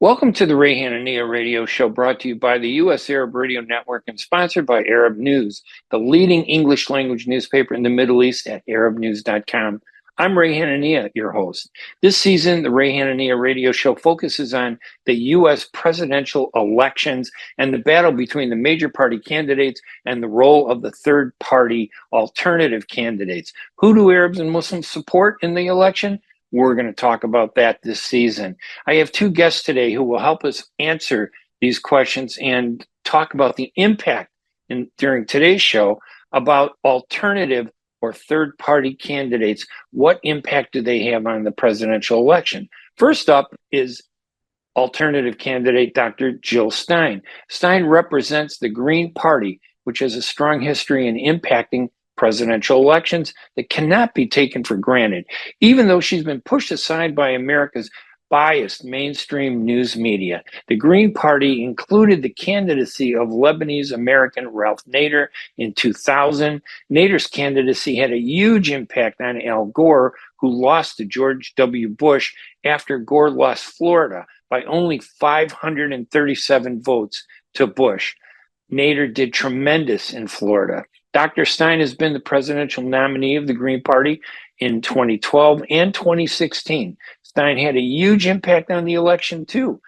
Welcome to the Ray Hanania Radio Show, brought to you by the U.S. Arab Radio Network and sponsored by Arab News, the leading English language newspaper in the Middle East at arabnews.com. I'm Ray Hanania, your host. This season, the Ray Hanania Radio Show focuses on the U.S. presidential elections and the battle between the major party candidates and the role of the third party alternative candidates. Who do Arabs and Muslims support in the election? We're going to talk about that this season. I have two guests today who will help us answer these questions and talk about the impact during today's show about alternative or third-party candidates. What impact do they have on the presidential election? First up is alternative candidate Dr. Jill Stein. Stein represents the Green Party, which has a strong history in impacting presidential elections that cannot be taken for granted, even though she's been pushed aside by America's biased mainstream news media. The Green Party included the candidacy of Lebanese American Ralph Nader in 2000. Nader's candidacy had a huge impact on Al Gore, who lost to George W. Bush after Gore lost Florida by only 537 votes to Bush. Nader did tremendous in Florida. Dr. Stein has been the presidential nominee of the Green Party in 2012 and 2016. Stein had a huge impact on the election, too,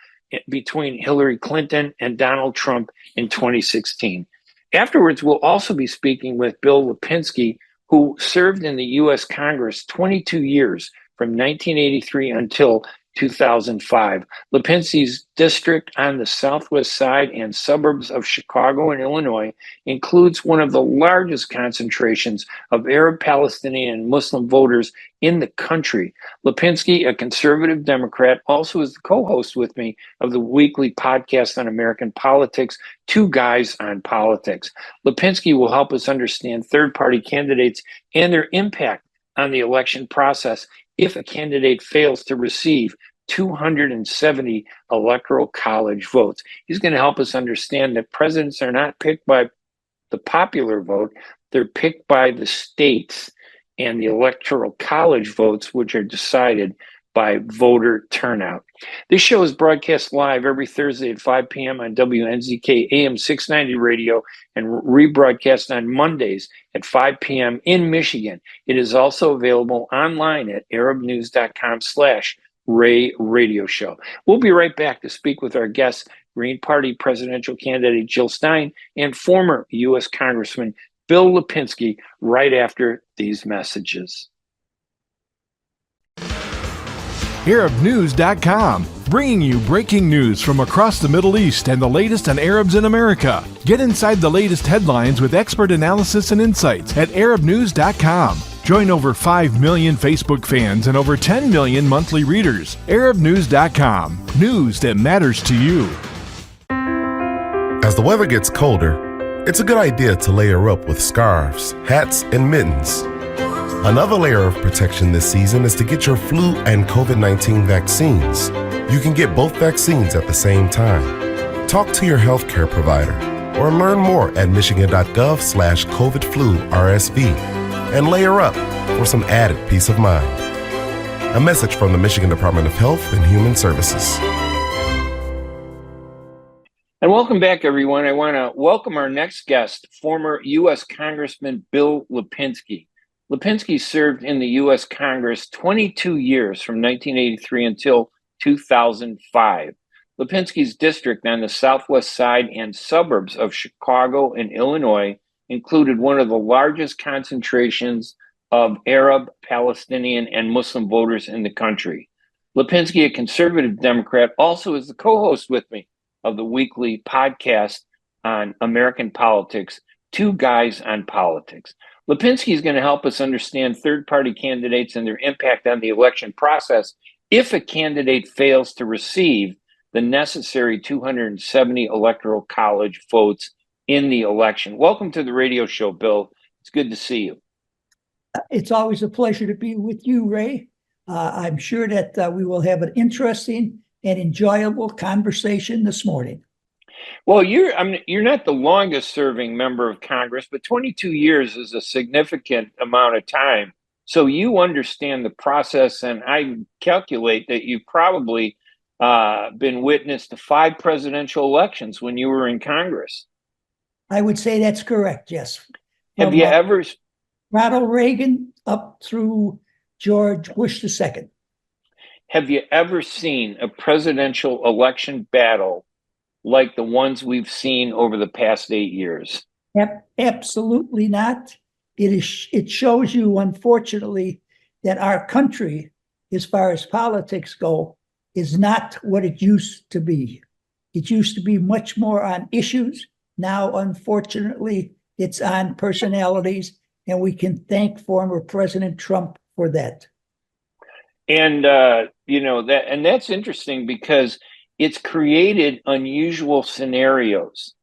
between Hillary Clinton and Donald Trump in 2016. Afterwards, we'll also be speaking with Bill Lipinski, who served in the U.S. Congress 22 years from 1983 until 2005. Lipinski's district on the southwest side and suburbs of Chicago and Illinois includes one of the largest concentrations of Arab, Palestinian, and Muslim voters in the country. Lipinski, a conservative Democrat, also is the co-host with me of the weekly podcast on American politics, Two Guys on Politics. Lipinski will help us understand third-party candidates and their impact on the election process if a candidate fails to receive 270 electoral college votes. He's going to help us understand that presidents are not picked by the popular vote, they're picked by the states and the electoral college votes, which are decided by voter turnout. This show is broadcast live every Thursday at 5 p.m. on WNZK AM 690 radio and rebroadcast on Mondays at 5 p.m. in Michigan. It is also available online at arabnews.com/Ray Radio Show. We'll be right back to speak with our guest, Green Party presidential candidate Jill Stein and former U.S. Congressman Bill Lipinski, right after these messages. ArabNews.com, bringing you breaking news from across the Middle East and the latest on Arabs in America. Get inside the latest headlines with expert analysis and insights at ArabNews.com. Join over 5 million Facebook fans and over 10 million monthly readers. ArabNews.com, news that matters to you. As the weather gets colder, it's a good idea to layer up with scarves, hats, and mittens. Another layer of protection this season is to get your flu and COVID-19 vaccines. You can get both vaccines at the same time. Talk to your healthcare provider or learn more at michigan.gov/COVID-flu-RSV and layer up for some added peace of mind. A message from the Michigan Department of Health and Human Services. And welcome back, everyone. I want to welcome our next guest, former U.S. Congressman Bill Lipinski. Lipinski served in the U.S. Congress 22 years from 1983 until 2005. Lipinski's district on the southwest side and suburbs of Chicago and Illinois included one of the largest concentrations of Arab, Palestinian, and Muslim voters in the country. Lipinski, a conservative Democrat, also is the co-host with me of the weekly podcast on American politics, Two Guys on Politics. Lipinski is going to help us understand third-party candidates and their impact on the election process if a candidate fails to receive the necessary 270 electoral college votes in the election. Welcome to the radio show, Bill. It's good to see you. It's always a pleasure to be with you, Ray. I'm sure that we will have an interesting and enjoyable conversation this morning. Well, you're not the longest serving member of Congress, but 22 years is a significant amount of time. So you understand the process, and I calculate that you probably been witness to 5 presidential elections when you were in Congress. I would say that's correct, yes. Have you ever... Ronald Reagan up through George Bush II. Have you ever seen a presidential election battle like the ones we've seen over the past 8 years? Absolutely not. It shows you, unfortunately, that our country, as far as politics go, is not what it used to be. It used to be much more on issues. Now, unfortunately, it's on personalities, and we can thank former President Trump for that. And that's interesting because it's created unusual scenarios,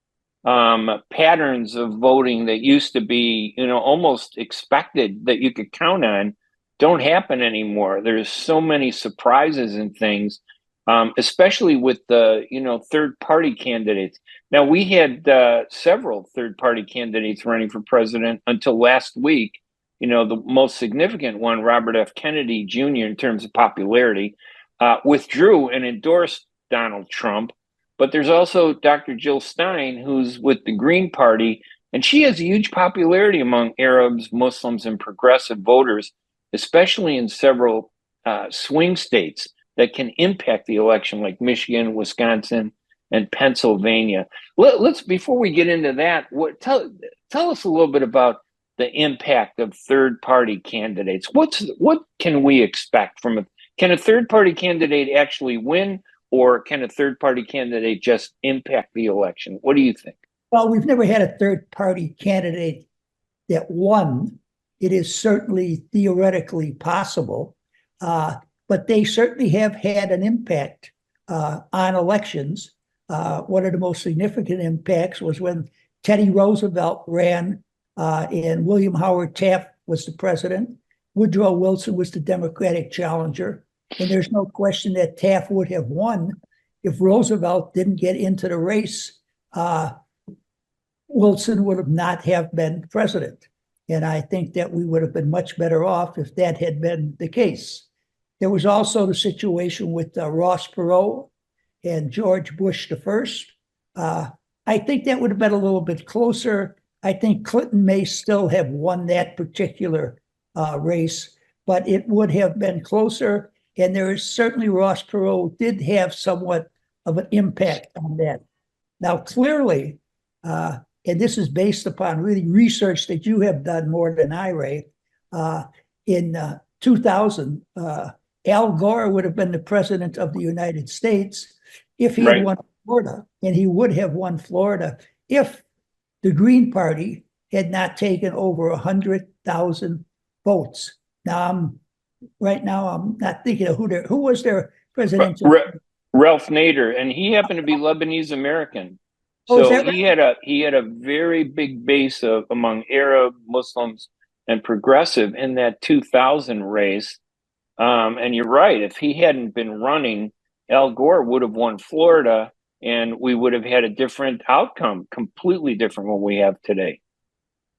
patterns of voting that used to be, almost expected that you could count on, don't happen anymore. There's so many surprises and things, especially with the, third-party candidates. Now, we had several third-party candidates running for president until last week. The most significant one, Robert F. Kennedy Jr., in terms of popularity, withdrew and endorsed Donald Trump. But there's also Dr. Jill Stein, who's with the Green Party, and she has a huge popularity among Arabs, Muslims, and progressive voters, especially in several swing states that can impact the election, like Michigan, Wisconsin, and Pennsylvania. Let's before we get into that, tell us a little bit about the impact of third-party candidates. What can we expect from it? Can a third-party candidate actually win, or can a third-party candidate just impact the election? What do you think? Well, we've never had a third-party candidate that won. It is certainly theoretically possible, but they certainly have had an impact on elections. One of the most significant impacts was when Teddy Roosevelt ran and William Howard Taft was the president. Woodrow Wilson was the Democratic challenger. And there's no question that Taft would have won if Roosevelt didn't get into the race. Wilson would have not have been president. And I think that we would have been much better off if that had been the case. There was also the situation with Ross Perot and George Bush I. I think that would have been a little bit closer. I think Clinton may still have won that particular race, but it would have been closer. And there is certainly Ross Perot did have somewhat of an impact on that. Now, clearly, and this is based upon really research that you have done more than I, Ray, in 2000, Al Gore would have been the president of the United States if he had won Florida, and he would have won Florida if the Green Party had not taken over 100,000 votes. Now, right now, I'm not thinking of who was their presidential. Ralph Nader, and he happened to be Lebanese American. So he had a very big base among Arab, Muslims, and progressive in that 2000 race. And you're right, if he hadn't been running, Al Gore would have won Florida, and we would have had a different outcome, completely different what we have today.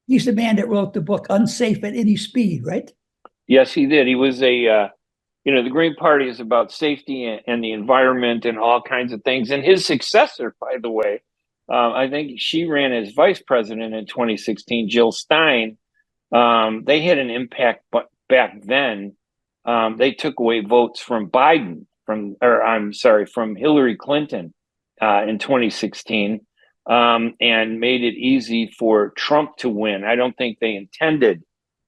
He's the man that wrote the book Unsafe at Any Speed, right? Yes, he did. He was the Green Party is about safety and the environment and all kinds of things. And his successor, by the way, I think she ran as vice president in 2016, Jill Stein. They had an impact, but back then, they took away votes from from Hillary Clinton in 2016, and made it easy for Trump to win. I don't think they intended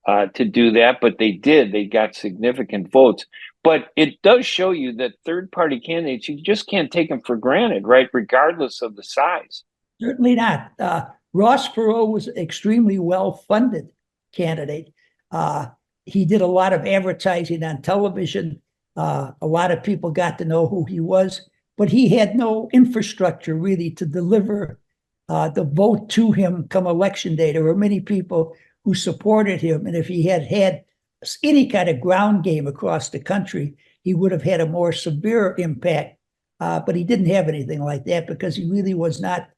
to do that, but they did. They got significant votes. But it does show you that third-party candidates, you just can't take them for granted, right? Regardless of the size. Certainly not. Ross Perot was an extremely well-funded candidate. He did a lot of advertising on television. A lot of people got to know who he was, but he had no infrastructure really to deliver the vote to him come election day. There were many people who supported him, and if he had had any kind of ground game across the country, he would have had a more severe impact. But he didn't have anything like that because he really was not,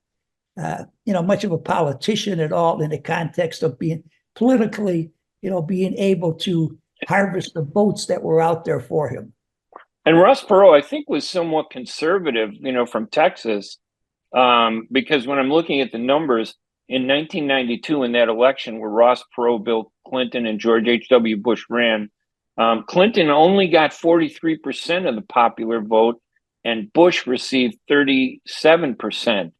much of a politician at all in the context of being politically, being able to harvest the votes that were out there for him. And Ross Perot, I think, was somewhat conservative, from Texas, because when I'm looking at the numbers in 1992 in that election where Ross Perot, Bill Clinton, and George H.W. Bush ran, Clinton only got 43% of the popular vote, and Bush received 37%.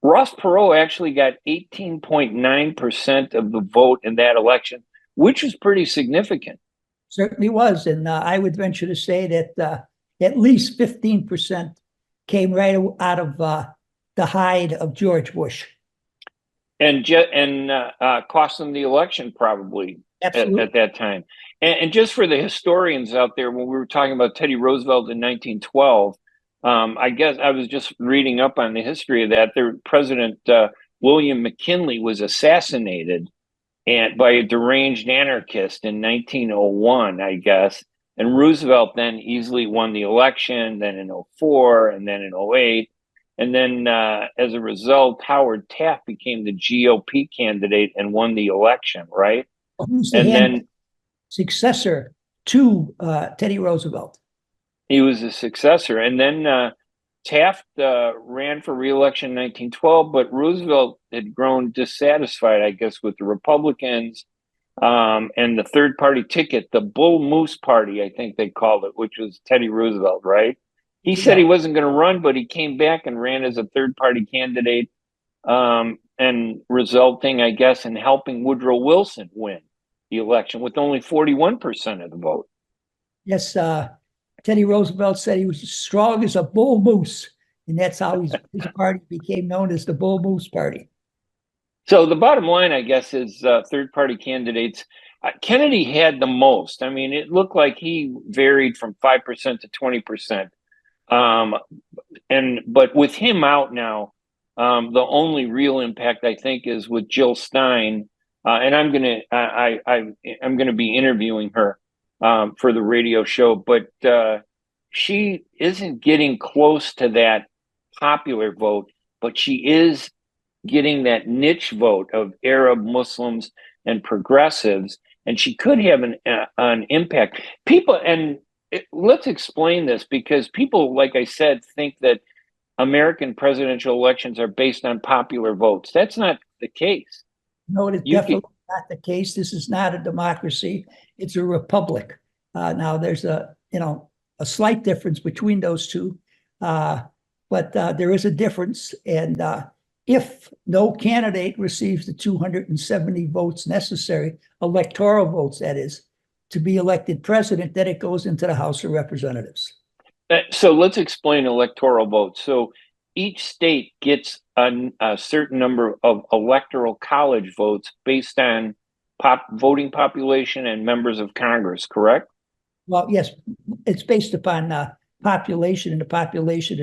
Ross Perot actually got 18.9% of the vote in that election, which was pretty significant. Certainly was. And I would venture to say that at least 15% came right out of the hide of George Bush. And cost them the election probably at that time. And just for the historians out there, when we were talking about Teddy Roosevelt in 1912, I guess I was just reading up on the history of that. President William McKinley was assassinated by a deranged anarchist in 1901, I guess. And Roosevelt then easily won the election, then in 04, and then in 08. And then as a result, Howard Taft became the GOP candidate and won the election, right? Who's the successor to Teddy Roosevelt? He was a successor. And then Taft ran for re-election in 1912, but Roosevelt had grown dissatisfied, I guess, with the Republicans and the third party ticket, the Bull Moose Party, I think they called it, which was Teddy Roosevelt, right? He said he wasn't going to run, but he came back and ran as a third party candidate, and resulting, I guess, in helping Woodrow Wilson win the election with only 41% of the vote. Yes, Teddy Roosevelt said he was as strong as a bull moose, and that's how his party became known as the Bull Moose Party. So the bottom line, I guess, is third-party candidates. Kennedy had the most. I mean, it looked like he varied from 5% to 20%. But with him out now, the only real impact, I think, is with Jill Stein, and I'm gonna be interviewing her for the radio show, but she isn't getting close to that popular vote, but she is getting that niche vote of Arab Muslims and progressives, and she could have an impact. Let's explain this, because people, like I said, think that American presidential elections are based on popular votes. That's not the case. No, it's definitely not the case. This is not a democracy. It's a republic. Now, there's a slight difference between those two, but there is a difference. And if no candidate receives the 270 votes necessary, electoral votes, that is, to be elected president, then it goes into the House of Representatives. So let's explain electoral votes. So each state gets a certain number of electoral college votes based on voting population and members of Congress, correct? Well, yes, it's based upon population, and the population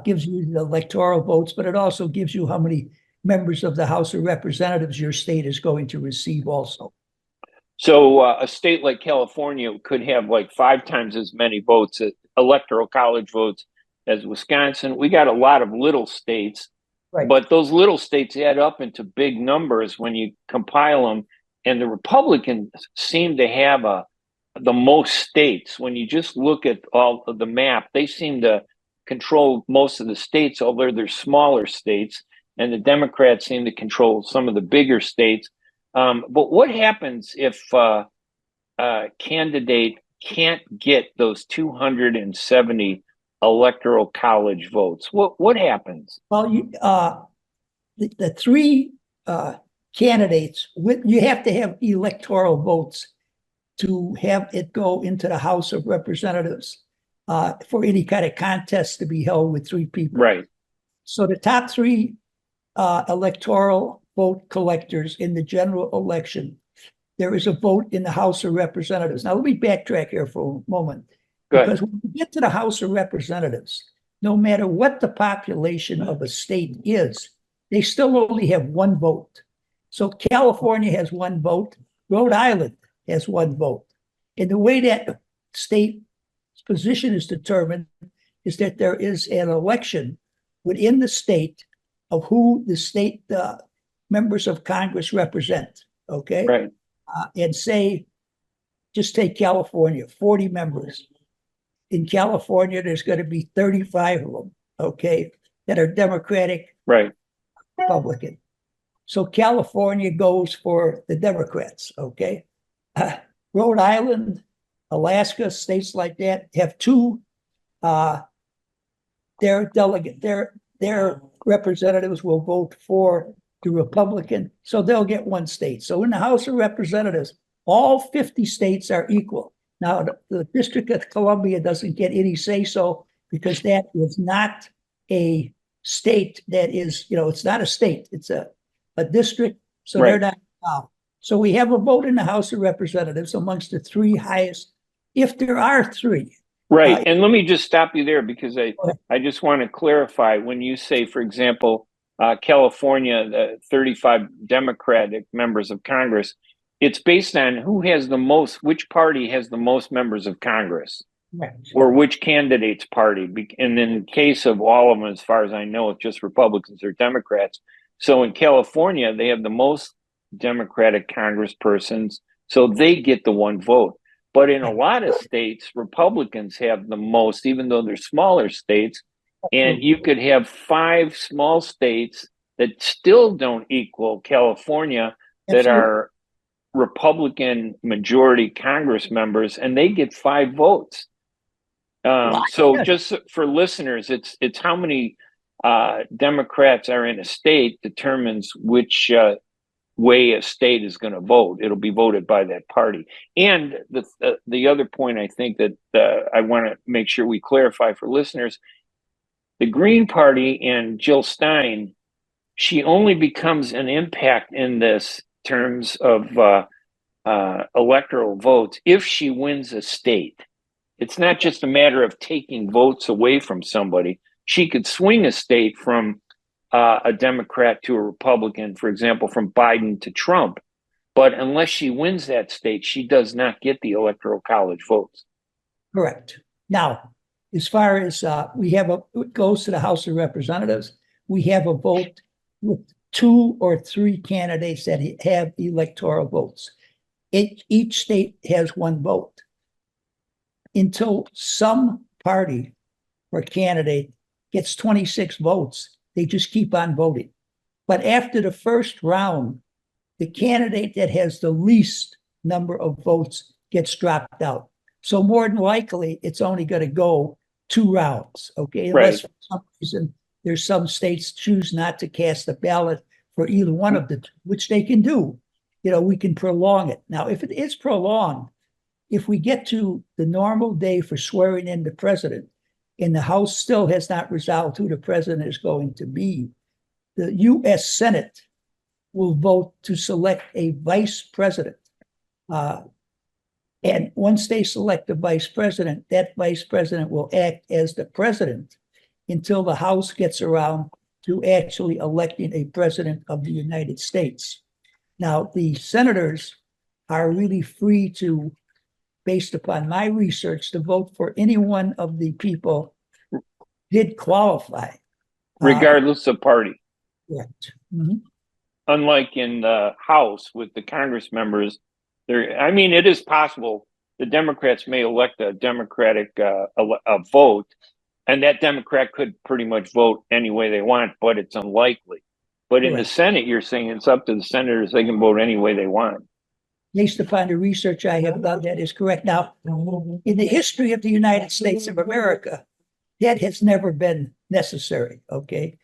gives you the electoral votes, but it also gives you how many members of the House of Representatives your state is going to receive also. So a state like California could have like 5 times as many votes, electoral college votes, as Wisconsin. We got a lot of little states, right, but those little states add up into big numbers when you compile them. And the Republicans seem to have the most states. When you just look at all of the map, they seem to control most of the states, although they're smaller states. And the Democrats seem to control some of the bigger states. But what happens if a candidate can't get those 270 electoral college votes? What happens? Well, the 3 candidates, you have to have electoral votes to have it go into the House of Representatives for any kind of contest to be held with 3 people. Right. So the top 3 electoral vote collectors in the general election, there is a vote in the House of Representatives. Now, let me backtrack here for a moment. Because when you get to the House of Representatives, no matter what the population of a state is, they still only have 1 vote. So California has 1 vote, Rhode Island has 1 vote. And the way that state position is determined is that there is an election within the state of who the state members of Congress represent, okay? Right. And say, just take California, 40 members. in California, there's going to be 35 of them, okay, that are Democratic, Right. Republican. So California goes for the Democrats, okay? Rhode Island, Alaska, states like that have two, their representatives will vote for the Republican, so they'll get one state. So in the House of Representatives, all 50 states are equal. Now, the District of Columbia doesn't get any say-so because that is not a state that is, it's not a state, it's a district, so Right. they're not involved. So we have a vote in the House of Representatives amongst the three highest, if there are three. Right. And let me just stop you there because I just want to clarify when you say, for example, California, the 35 Democratic members of Congress, it's based on who has the most, which party has the most members of Congress, Right. or which candidate's party. And in the case of all of them, as far as I know, it's just Republicans or Democrats. So in California, they have the most Democratic congresspersons, so they get the one vote. But in a lot of states, Republicans have the most, even though they're smaller states. And you could have 5 small states that still don't equal California that are Republican majority Congress members, and they get 5 votes. So just for listeners, it's how many Democrats are in a state determines which way a state is going to vote. It'll be voted by that party. And the other point I think that I want to make sure we clarify for listeners, the Green Party and Jill Stein, she only becomes an impact in this terms of electoral votes if she wins a state. It's not just a matter of taking votes away from somebody. She could swing a state from a Democrat to a Republican, for example, from Biden to Trump. But unless she wins that state, she does not get the Electoral College votes. Correct. Now, as far as it goes to the House of Representatives, we have a vote with 2 or 3 candidates that have electoral votes. Each state has 1 vote. Until some party or candidate gets 26 votes, they just keep on voting. But after the first round, the candidate that has the least number of votes gets dropped out. So more than likely, it's only going to go 2 rounds, okay? Unless for some reason there's some states choose not to cast a ballot for either one of the two, which they can do. We can prolong it. Now, if it is prolonged, if we get to the normal day for swearing in the president, and the House still has not resolved who the president is going to be, the U.S. Senate will vote to select a vice president. And once they select a vice president, that vice president will act as the president until the House gets around to actually electing a president of the United States. Now, the senators are really free to, based upon my research, to vote for any one of the people who did qualify. Regardless of party. Correct. Mm-hmm. Unlike in the House with the Congress members, it is possible the Democrats may elect a Democratic a vote, and that Democrat could pretty much vote any way they want, but it's unlikely. But in the Senate, you're saying it's up to the senators; they can vote any way they want. Based upon the research I have done, that is correct. Now, in the history of the United States of America, that has never been necessary, okay?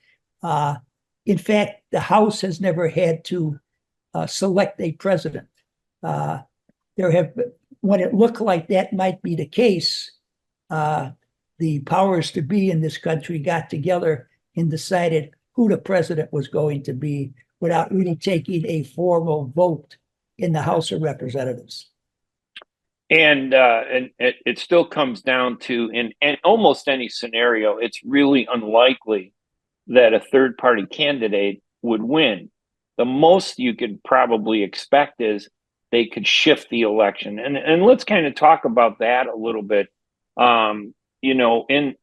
In fact, the House has never had to select a president. There have been, when it looked like that might be the case, the powers to be in this country got together and decided who the president was going to be without really taking a formal vote in the House of Representatives. And it still comes down to, in almost any scenario, it's really unlikely that a third party candidate would win. The most you could probably expect is they could shift the election. And let's kind of talk about that a little bit. In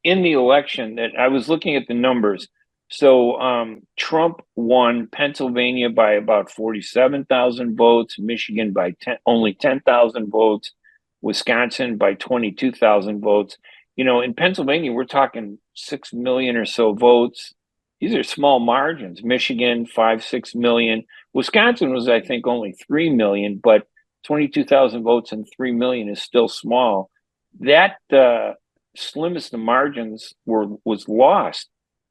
the election, that I was looking at the numbers. So Trump won Pennsylvania by about 47,000 votes, Michigan by only 10,000 votes, Wisconsin by 22,000 votes. In Pennsylvania, we're talking 6 million or so votes. These are small margins. Michigan, 5-6 million. Wisconsin was, I think, only 3 million, but 22,000 votes and 3 million is still small. That slimmest of margins was lost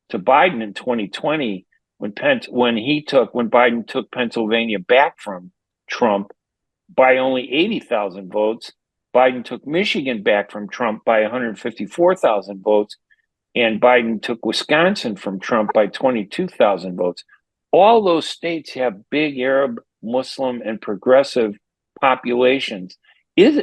to Biden in 2020 when Biden took Pennsylvania back from Trump by only 80,000 votes. Biden took Michigan back from Trump by 154,000 votes, and Biden took Wisconsin from Trump by 22,000 votes. All those states have big Arab, Muslim, and progressive populations. Is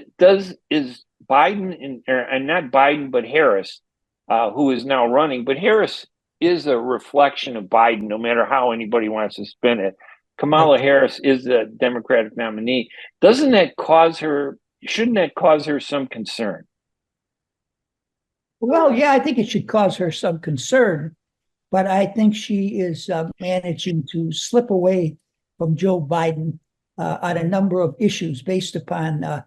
Biden and not Biden, but Harris, who is now running, but Harris is a reflection of Biden, no matter how anybody wants to spin it. Kamala Harris is the Democratic nominee. Shouldn't that cause her some concern? Well, yeah, I think it should cause her some concern, but I think she is managing to slip away from Joe Biden on a number of issues based upon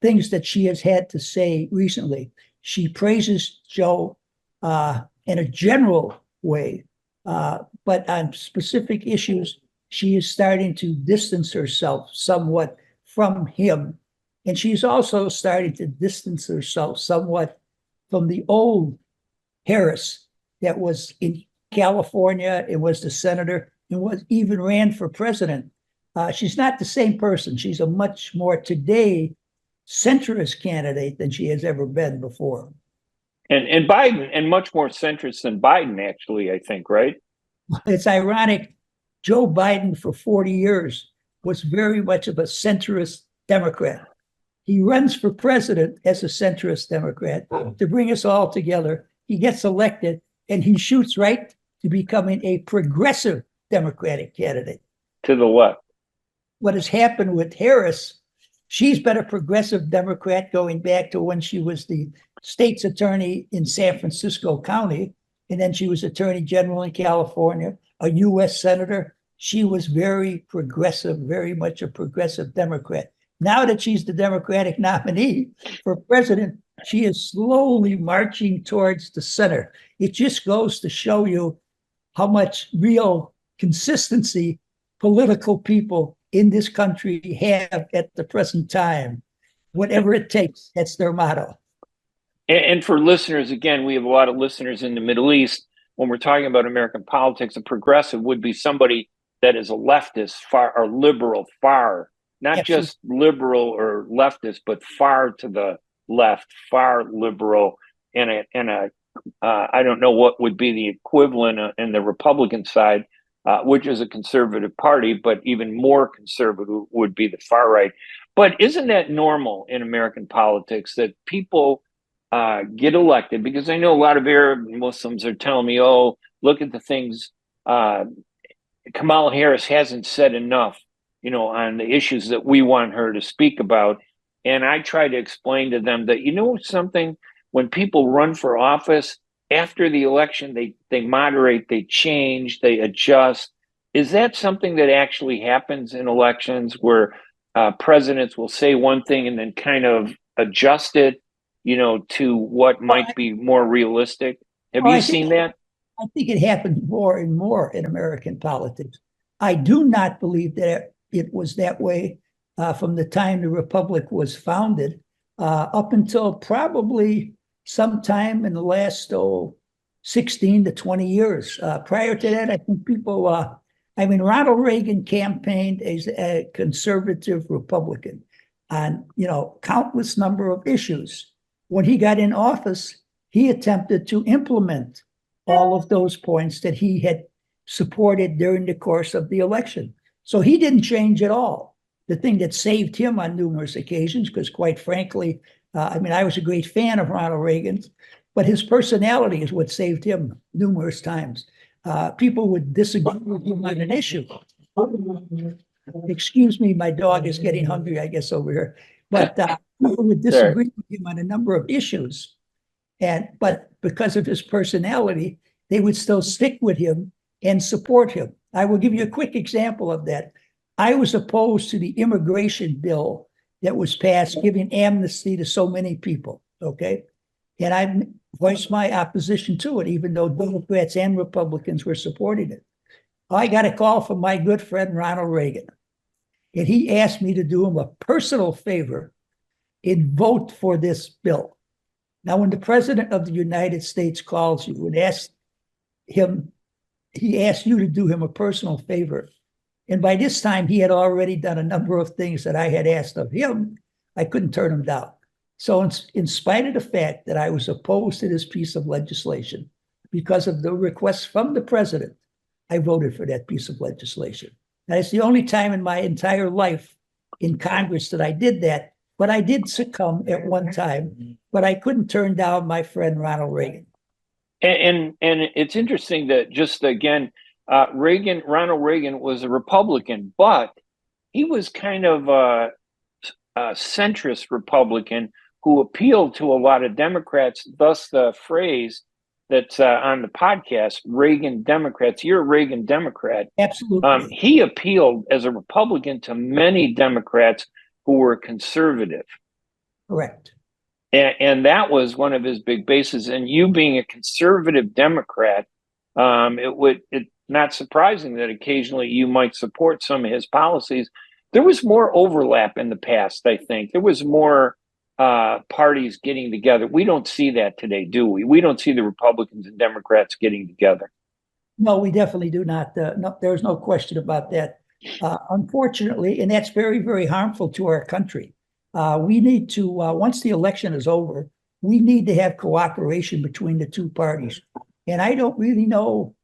things that she has had to say recently. She praises Joe in a general way, but on specific issues, she is starting to distance herself somewhat from him. And she's also starting to distance herself somewhat from the old Harris that was in California, it was the senator, and was even ran for president. She's not the same person. She's a much more today centrist candidate than she has ever been before. And Biden, and much more centrist than Biden, actually, I think, right? It's ironic. Joe Biden for 40 years was very much of a centrist Democrat. He runs for president as a centrist Democrat to bring us all together. He gets elected and he shoots right to becoming a progressive Democratic candidate. To the left. What has happened with Harris, she's been a progressive Democrat going back to when she was the state's attorney in San Francisco County, and then she was attorney general in California, a U.S. senator. She was very progressive, very much a progressive Democrat. Now that she's the Democratic nominee for president, she is slowly marching towards the center. It just goes to show you how much real consistency political people in this country have at the present time. Whatever it takes, that's their motto. And for listeners, again, we have a lot of listeners in the Middle East. When we're talking about American politics, a progressive would be somebody that is a leftist, far or liberal, far, not just liberal or leftist, but far to the left, far liberal, and I don't know what would be the equivalent in the Republican side, which is a conservative party, but even more conservative would be the far right. But isn't that normal in American politics that people get elected? Because I know a lot of Arab Muslims are telling me, oh, look at the things Kamala Harris hasn't said enough, on the issues that we want her to speak about. And I try to explain to them that, something, when people run for office, after the election, they moderate, they change, they adjust. Is that something that actually happens in elections where presidents will say one thing and then kind of adjust it, to what might be more realistic? Have you seen that? I think it happens more and more in American politics. I do not believe that it was that way from the time the Republic was founded up until probably sometime in the last 16 to 20 years. Prior to that, I think Ronald Reagan campaigned as a conservative Republican on, countless number of issues. When he got in office, he attempted to implement all of those points that he had supported during the course of the election. So he didn't change at all. The thing that saved him on numerous occasions, because quite frankly, I was a great fan of Ronald Reagan's, but his personality is what saved him numerous times. People would disagree with him on an issue. Excuse me, my dog is getting hungry, I guess, over here. But people would disagree with him on a number of issues. But because of his personality, they would still stick with him and support him. I will give you a quick example of that. I was opposed to the immigration bill that was passed, giving amnesty to so many people, okay? And I voiced my opposition to it, even though Democrats and Republicans were supporting it. I got a call from my good friend, Ronald Reagan, and he asked me to do him a personal favor and vote for this bill. Now, when the President of the United States calls you and asks him, he asks you to do him a personal favor. And by this time, he had already done a number of things that I had asked of him. I couldn't turn him down. So in spite of the fact that I was opposed to this piece of legislation, because of the request from the president, I voted for that piece of legislation. And it's the only time in my entire life in Congress that I did that. But I did succumb at one time, but I couldn't turn down my friend Ronald Reagan. And it's interesting that just again, Ronald Reagan was a Republican, but he was kind of a centrist Republican who appealed to a lot of Democrats. Thus, the phrase that's on the podcast, Reagan Democrats. You're a Reagan Democrat. Absolutely. He appealed as a Republican to many Democrats who were conservative. Correct. And that was one of his big bases. And you being a conservative Democrat, it's not surprising that occasionally you might support some of his policies. There was more overlap in the past, I think. There was more parties getting together. We don't see that today, do we? We don't see the Republicans and Democrats getting together. No, we definitely do not. No, there's no question about that. Unfortunately, and that's very, very harmful to our country. We need to, once the election is over, we need to have cooperation between the two parties. And I don't really know.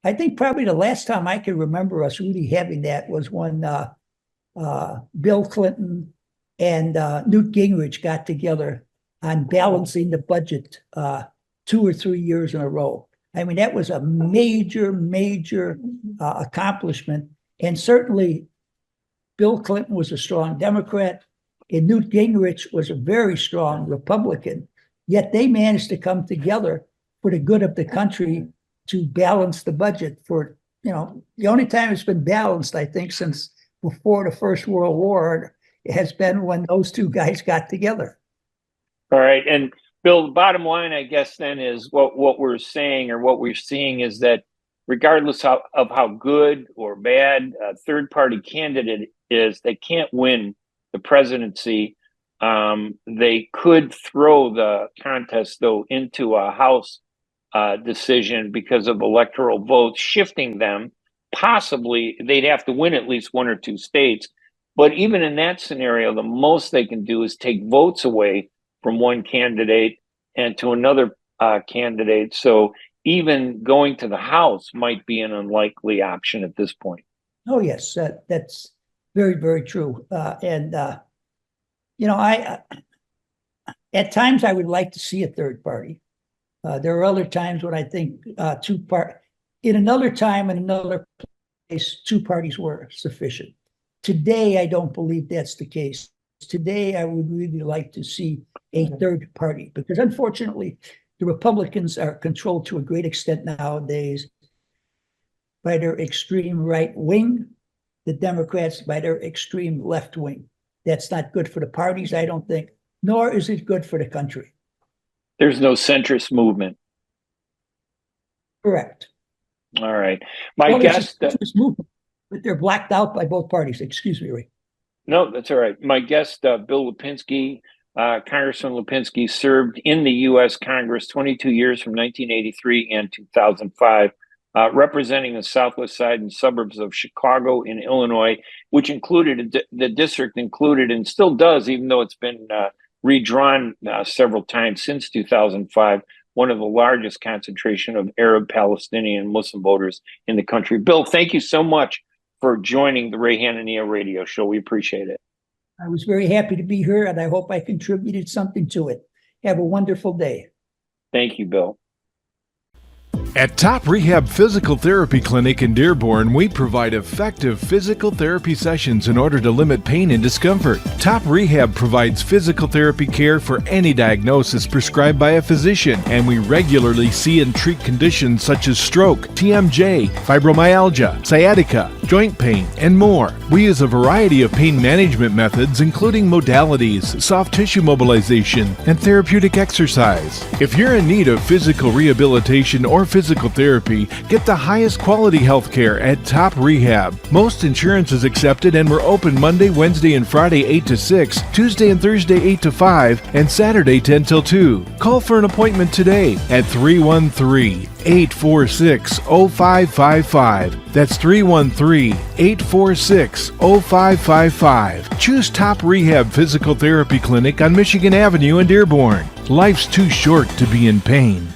I think probably the last time I can remember us really having that was when Bill Clinton and Newt Gingrich got together on balancing the budget 2 or 3 years in a row. I mean, that was a major, major accomplishment. And certainly, Bill Clinton was a strong Democrat, and Newt Gingrich was a very strong Republican. Yet they managed to come together for the good of the country to balance the budget for, the only time it's been balanced, I think, since before the First World War has been when those two guys got together. All right. And Bill, the bottom line, I guess, then is what we're saying or what we're seeing is that regardless of how good or bad a third-party candidate is, they can't win the presidency. They could throw the contest, though, into a House decision because of electoral votes, shifting them. Possibly, they'd have to win at least 1 or 2 states. But even in that scenario, the most they can do is take votes away from one candidate and to another candidate. So even going to the House might be an unlikely option at this point. Oh, yes, that's very, very true. I at times I would like to see a third party. There are other times when I think in another time, in another place, 2 parties were sufficient. Today, I don't believe that's the case. Today, I would really like to see a third party because unfortunately, the Republicans are controlled to a great extent nowadays by their extreme right wing, the Democrats by their extreme left wing. That's not good for the parties, I don't think, nor is it good for the country. There's no centrist movement. Correct. All right. My guest... movement, but they're blacked out by both parties. Excuse me, Ray. No, that's all right. My guest, Bill Lipinski, Congressman Lipinski, served in the U.S. Congress 22 years from 1983 and 2005, representing the southwest side and suburbs of Chicago in Illinois, which included, the district included and still does, even though it's been redrawn several times since 2005, one of the largest concentration of Arab, Palestinian, Muslim voters in the country. Bill, thank you so much for joining the Ray Hanania Radio Show. We appreciate it. I was very happy to be here, and I hope I contributed something to it. Have a wonderful day. Thank you, Bill. At Top Rehab Physical Therapy Clinic in Dearborn, we provide effective physical therapy sessions in order to limit pain and discomfort. Top Rehab provides physical therapy care for any diagnosis prescribed by a physician, and we regularly see and treat conditions such as stroke, TMJ, fibromyalgia, sciatica, joint pain, and more. We use a variety of pain management methods, including modalities, soft tissue mobilization, and therapeutic exercise. If you're in need of physical rehabilitation or physical therapy, get the highest quality health care at Top Rehab. Most insurance is accepted, and we're open Monday, Wednesday, and Friday 8 to 6, Tuesday and Thursday 8 to 5, and Saturday 10 till 2. Call for an appointment today at 313-846-0555. That's 313-846-0555. Choose Top Rehab Physical Therapy Clinic on Michigan Avenue in Dearborn. Life's too short to be in pain.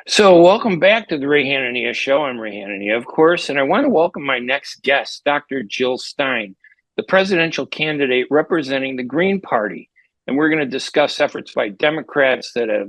So welcome back to the Ray Hanania Show. I'm Ray Hanania, of course, and I want to welcome my next guest, Dr. Jill Stein, the presidential candidate representing the Green Party. And we're going to discuss efforts by Democrats that have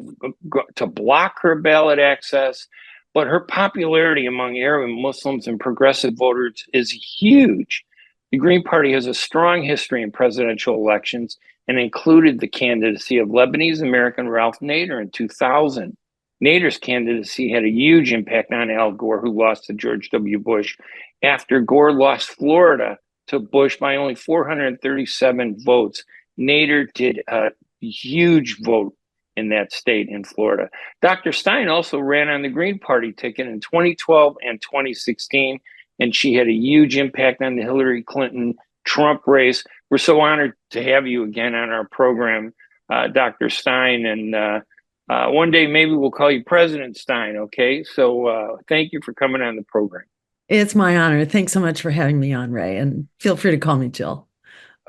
to block her ballot access, but her popularity among Arab and Muslims and progressive voters is huge. The Green Party has a strong history in presidential elections and included the candidacy of Lebanese American Ralph Nader in 2000. Nader's candidacy had a huge impact on Al Gore, who lost to George W. Bush after Gore lost Florida to Bush by only 437 votes. Nader did a huge vote in that state in Florida. Dr. Stein also ran on the Green Party ticket in 2012 and 2016, and she had a huge impact on the Hillary Clinton-Trump race. We're so honored to have you again on our program, Dr. Stein, and one day maybe we'll call you President Stein, okay? So thank you for coming on the program. It's my honor. Thanks so much for having me on, Ray, and feel free to call me Jill.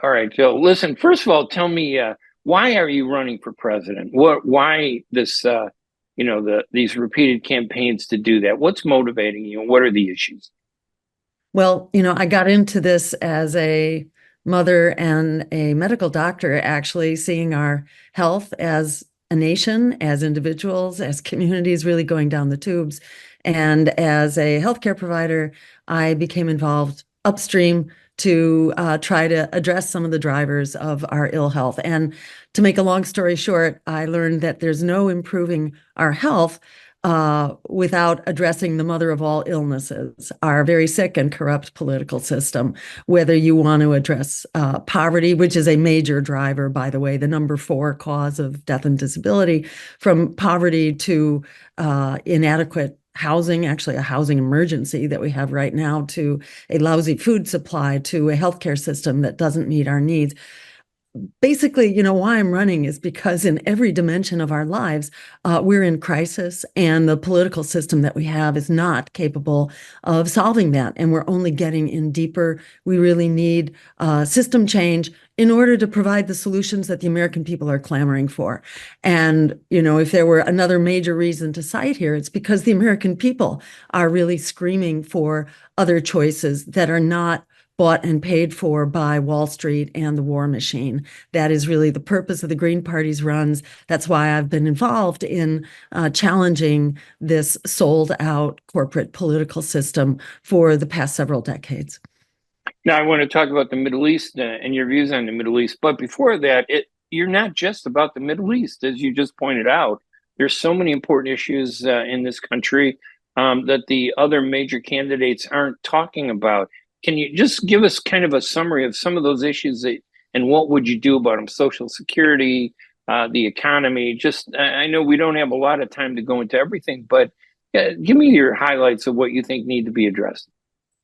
All right, Jill. Listen, first of all, tell me, why are you running for president? Why this, these repeated campaigns to do that? What's motivating you, and what are the issues? Well, I got into this as a mother and a medical doctor, actually seeing our health as a nation, as individuals, as communities really going down the tubes. And as a healthcare provider, I became involved upstream to try to address some of the drivers of our ill health. And to make a long story short, I learned that there's no improving our health without addressing the mother of all illnesses, our very sick and corrupt political system. Whether you want to address poverty, which is a major driver, by the way, the number 4 cause of death and disability, from poverty to inadequate housing, actually a housing emergency that we have right now, to a lousy food supply, to a healthcare system that doesn't meet our needs. Basically, why I'm running is because in every dimension of our lives, we're in crisis, and the political system that we have is not capable of solving that. And we're only getting in deeper. We really need system change in order to provide the solutions that the American people are clamoring for. And, if there were another major reason to cite here, it's because the American people are really screaming for other choices that are not bought and paid for by Wall Street and the war machine. That is really the purpose of the Green Party's runs. That's why I've been involved in challenging this sold-out corporate political system for the past several decades. Now, I want to talk about the Middle East and your views on the Middle East. But before that, you're not just about the Middle East, as you just pointed out. There's so many important issues in this country that the other major candidates aren't talking about. Can you just give us kind of a summary of some of those issues and what would you do about them? Social security, the economy. I know we don't have a lot of time to go into everything, but give me your highlights of what you think need to be addressed.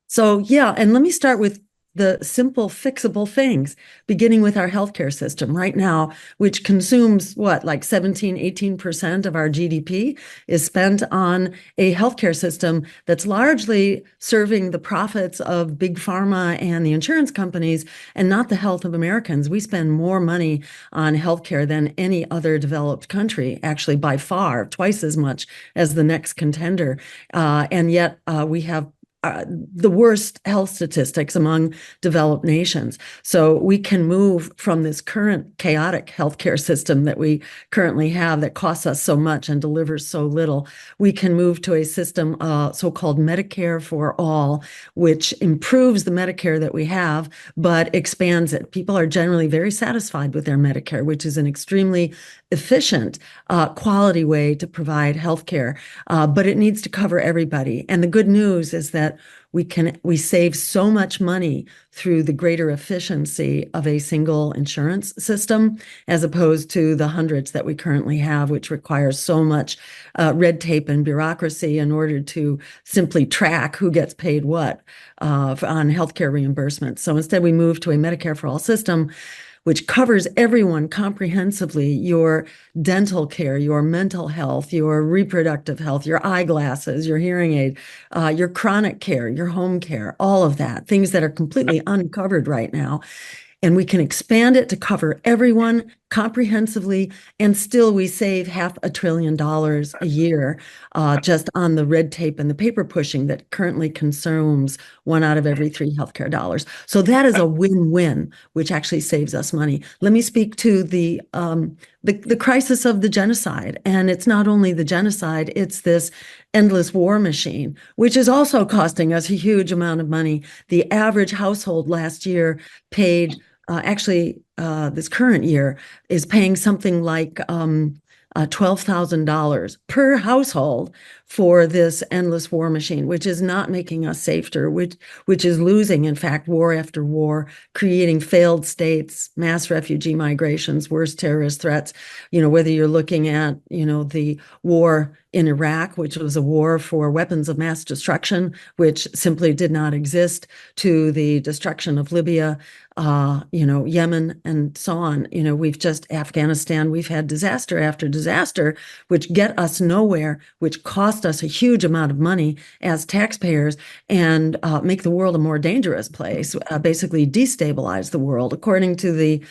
So, and let me start with the simple fixable things, beginning with our healthcare system right now, which consumes like 17-18% of our GDP is spent on a healthcare system that's largely serving the profits of big pharma and the insurance companies and not the health of Americans. We spend more money on healthcare than any other developed country, actually by far, twice as much as the next contender. And yet we have the worst health statistics among developed nations. So we can move from this current chaotic healthcare system that we currently have that costs us so much and delivers so little. We can move to a system, so-called Medicare for all, which improves the Medicare that we have, but expands it. People are generally very satisfied with their Medicare, which is an extremely efficient, quality way to provide healthcare, but it needs to cover everybody. And the good news is that we save so much money through the greater efficiency of a single insurance system, as opposed to the hundreds that we currently have, which requires so much red tape and bureaucracy in order to simply track who gets paid what on healthcare reimbursement. So instead, we move to a Medicare for all system, which covers everyone comprehensively: your dental care, your mental health, your reproductive health, your eyeglasses, your hearing aid, your chronic care, your home care, all of that, things that are completely uncovered right now. And we can expand it to cover everyone comprehensively, and still we save $500 billion a year just on the red tape and the paper pushing that currently consumes 1 out of every 3 healthcare dollars. So that is a win-win, which actually saves us money. Let me speak to the crisis of the genocide. And it's not only the genocide, it's this endless war machine, which is also costing us a huge amount of money. The average household last year paid, this current year is paying something like $12,000 per household for this endless war machine, which is not making us safer, which is losing, in fact, war after war, creating failed states, mass refugee migrations, worse terrorist threats. Whether you're looking at, the war in Iraq, which was a war for weapons of mass destruction, which simply did not exist, to the destruction of Libya, Yemen, and so on. We've just Afghanistan, we've had disaster after disaster, which get us nowhere, which cost us a huge amount of money as taxpayers, and make the world a more dangerous place, basically destabilize the world. According to the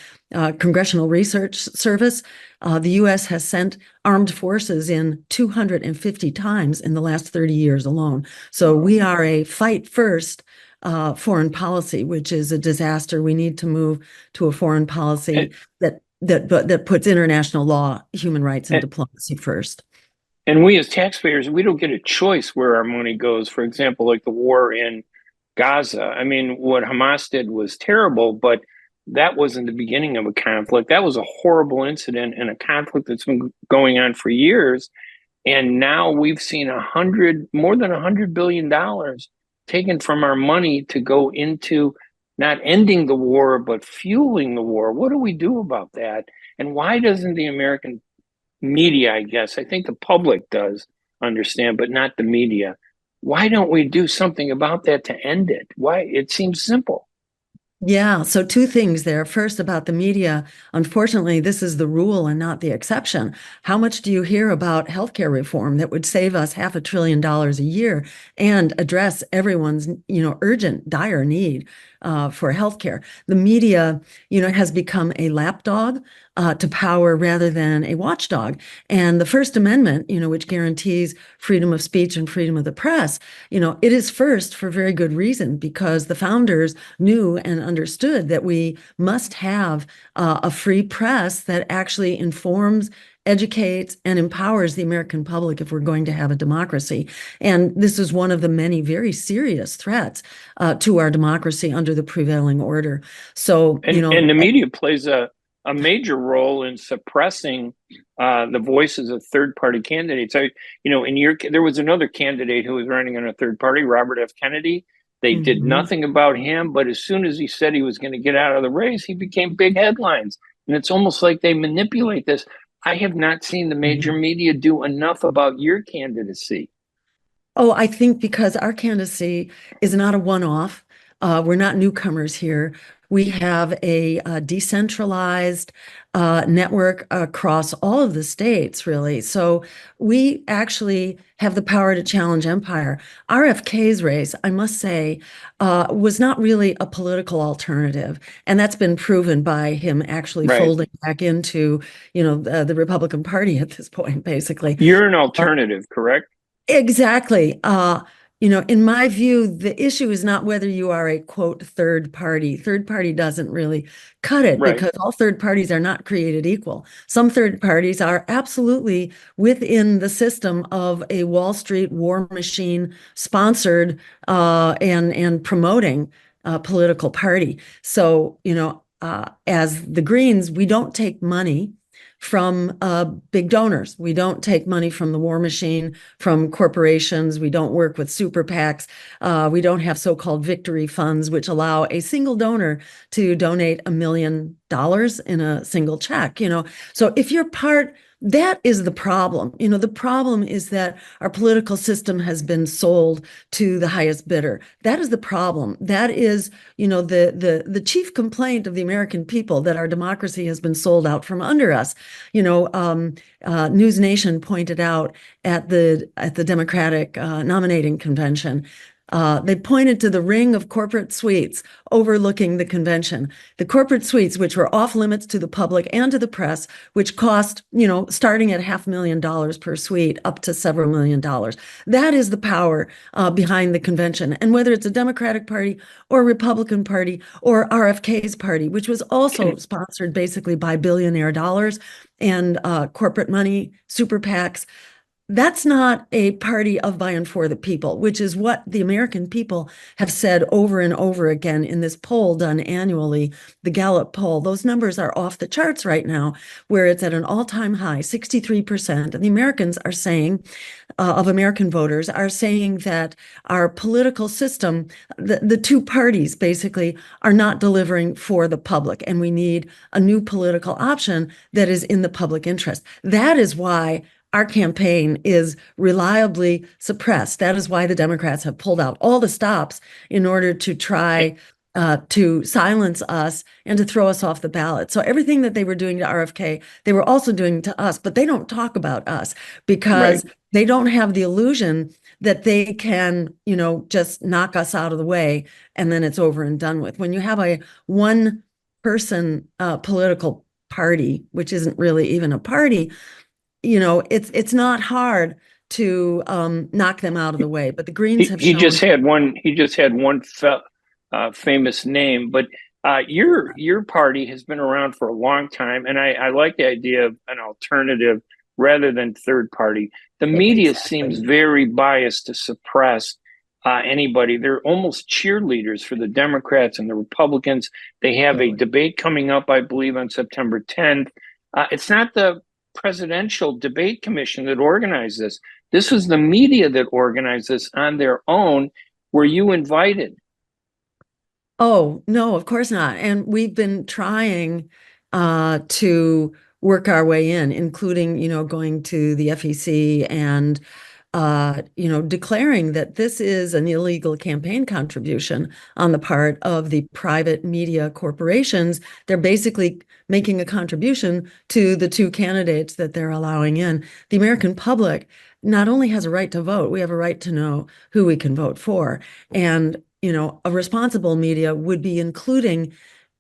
Congressional Research Service, the U.S. has sent armed forces in 250 times in the last 30 years alone. So we are a fight first foreign policy, which is a disaster. We need to move to a foreign policy that puts international law, human rights, and diplomacy first. And we as taxpayers, we don't get a choice where our money goes. For example, like the war in Gaza. I mean, what Hamas did was terrible, but that wasn't the beginning of a conflict. That was a horrible incident and a conflict that's been going on for years. And now we've seen more than $100 billion taken from our money to go into not ending the war, but fueling the war. What do we do about that? And why doesn't the American media, I think the public does understand, but not the media. Why don't we do something about that to end it? Why? It seems simple. Yeah, so 2 things there. First, about the media. Unfortunately, this is the rule and not the exception. How much do you hear about healthcare reform that would save us $500 billion a year and address everyone's, urgent, dire need for healthcare? The media, has become a lapdog to power rather than a watchdog. And the First Amendment, which guarantees freedom of speech and freedom of the press, it is first for very good reason, because the founders knew and understood that we must have a free press that actually informs, educates, and empowers the American public if we're going to have a democracy. And this is one of the many very serious threats to our democracy under the prevailing order. So, and the media plays a major role in suppressing the voices of third-party candidates. There was another candidate who was running on a third party, Robert F. Kennedy. They did nothing about him, but as soon as he said he was going to get out of the race, he became big headlines. And it's almost like they manipulate this. I have not seen the major media do enough about your candidacy. Oh, I think because our candidacy is not a one-off. We're not newcomers here. We have a decentralized network across all of the states, really. So we actually have the power to challenge empire. RFK's race, I must say, was not really a political alternative. And that's been proven by him actually folding back into, the Republican Party at this point, basically. You're an alternative, correct? Exactly. in my view, the issue is not whether you are a quote third party. Third party doesn't really cut it Right. because all third parties are not created equal. Some third parties are absolutely within the system of a Wall Street war machine sponsored and promoting a political party. So, as the Greens, we don't take money from big donors. We don't take money from the war machine, from corporations. We don't work with super PACs. We don't have so-called victory funds, which allow a single donor to donate $1 million in a single check. So if you're part, that is the problem. The problem is that our political system has been sold to the highest bidder. That is the problem. That is, the chief complaint of the American people, that our democracy has been sold out from under us. News Nation pointed out at the Democratic nominating convention. They pointed to the ring of corporate suites overlooking the convention. The corporate suites, which were off limits to the public and to the press, which cost, starting at $500,000 per suite up to several $1 million. That is the power behind the convention. And whether it's a Democratic Party or Republican Party or RFK's party, which was also sponsored basically by billionaire dollars and corporate money, super PACs, that's not a party of, by, and for the people, which is what the American people have said over and over again in this poll done annually, the Gallup poll. Those numbers are off the charts right now, where it's at an all-time high, 63%. And the Americans are saying, of American voters, are saying that our political system, the two parties basically, are not delivering for the public, and we need a new political option that is in the public interest. That is why our campaign is reliably suppressed. That is why the Democrats have pulled out all the stops in order to try to silence us and to throw us off the ballot. So everything that they were doing to RFK, they were also doing to us, but they don't talk about us because they don't have the illusion that they can, just knock us out of the way and then it's over and done with. When you have a one-person political party, which isn't really even a party, it's not hard to knock them out of the way. But the Greens have shown. He just had one famous name, but your party has been around for a long time, and I like the idea of an alternative rather than third party. The media seems very biased to suppress anybody. They're almost cheerleaders for the Democrats and the Republicans. They have a debate coming up, I believe, on September 10th. It's not the Presidential Debate Commission that organized this. This was the media that organized this on their own. Were you invited? Oh, no, of course not. And we've been trying to work our way in, including, going to the FEC and, declaring that this is an illegal campaign contribution on the part of the private media corporations. They're basically making a contribution to the two candidates that they're allowing in. The American public not only has a right to vote, we have a right to know who we can vote for. And, a responsible media would be including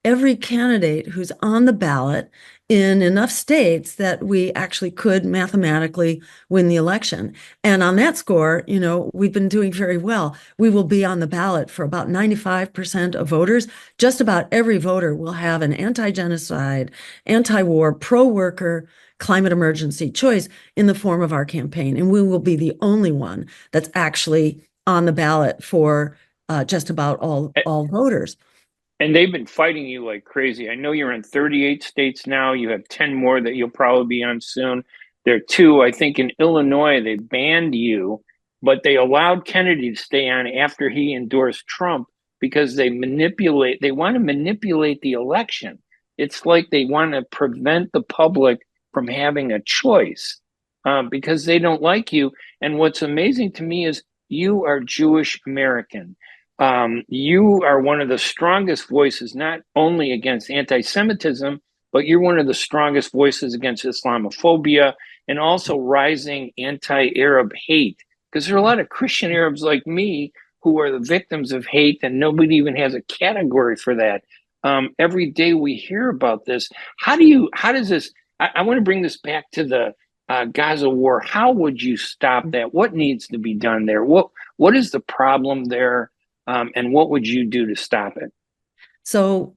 every candidate who's on the ballot in enough states that we actually could mathematically win the election. And on that score, we've been doing very well. We will be on the ballot for about 95% of voters. Just about every voter will have an anti-genocide, anti-war, pro-worker, climate emergency choice in the form of our campaign. And we will be the only one that's actually on the ballot for just about all voters. And they've been fighting you like crazy. I know you're in 38 states now. You have 10 more that you'll probably be on soon. There are two, I think in Illinois, they banned you, but they allowed Kennedy to stay on after he endorsed Trump because they want to manipulate the election. It's like they want to prevent the public from having a choice because they don't like you. And what's amazing to me is you are Jewish American. You are one of the strongest voices, not only against anti-Semitism, but you're one of the strongest voices against Islamophobia and also rising anti-Arab hate. Because there are a lot of Christian Arabs like me who are the victims of hate, and nobody even has a category for that. Every day we hear about this. How does this, I want to bring this back to the Gaza war. How would you stop that? What needs to be done there? What is the problem there, and what would you do to stop it? So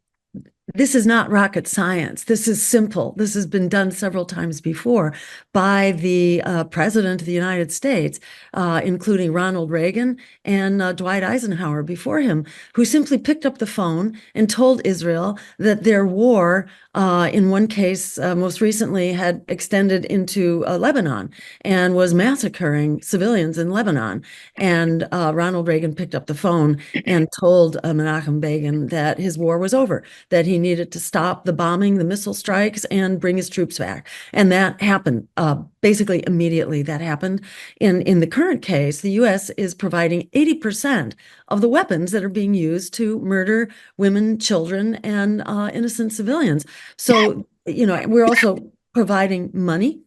this is not rocket science. This is simple. This has been done several times before by the President of the United States, including Ronald Reagan and Dwight Eisenhower before him, who simply picked up the phone and told Israel that their war, in one case, most recently, had extended into Lebanon and was massacring civilians in Lebanon. And Ronald Reagan picked up the phone and told Menachem Begin that his war was over, that he needed to stop the bombing, the missile strikes, and bring his troops back. And that happened basically immediately. That happened. In the current case, the U.S. is providing 80% of the weapons that are being used to murder women, children, and innocent civilians. So, we're also providing money,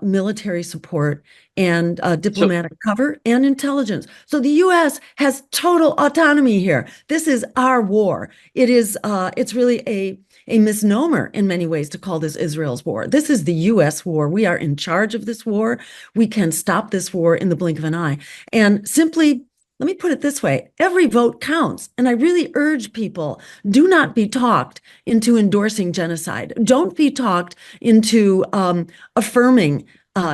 military support, and diplomatic cover and intelligence. So the U.S. has total autonomy here. This is our war. It's really a misnomer in many ways to call this Israel's war. This is the U.S. war. We are in charge of this war. We can stop this war in the blink of an eye. And simply, let me put it this way, every vote counts. And I really urge people, do not be talked into endorsing genocide. Don't be talked into affirming